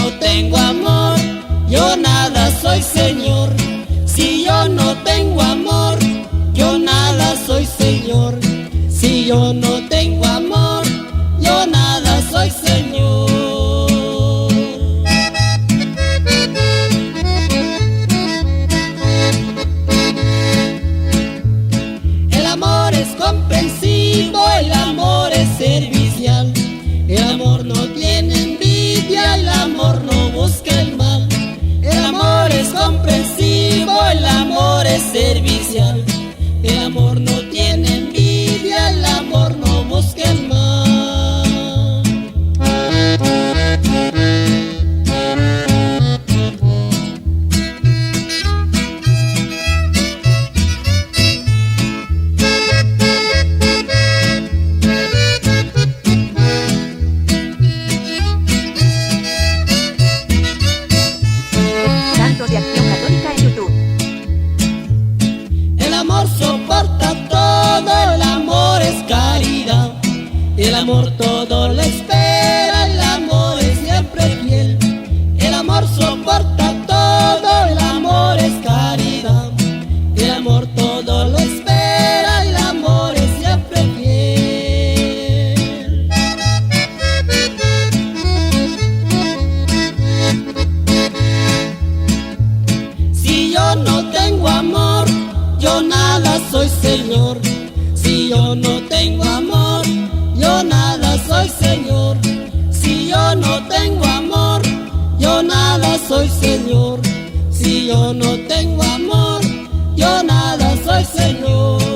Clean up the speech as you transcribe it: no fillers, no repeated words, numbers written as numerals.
no tengo amor, yo nada soy, Señor. Si yo no tengo amor, yo nada soy, Señor. Si yo no tengo amor, yo nada soy, Señor. El amor es comprensivo, el amor es servicial. El amor no tiene envidia, el amor no busca el mal. El amor es comprensivo, el amor es servicial. El amor no tiene envidia, el amor no busca el mal. Santos de Acción Católica en YouTube. El amor soporta todo, el amor es caridad. El amor todo lo espera, el amor es siempre fiel. El amor soporta todo, el amor es caridad. El amor todo lo espera, el amor es siempre fiel. Si yo no tengo amor, yo nada soy, Señor. Si yo no tengo amor, yo nada soy, Señor. Si yo no tengo amor, yo nada soy, Señor. Si yo no tengo amor, yo nada soy, Señor.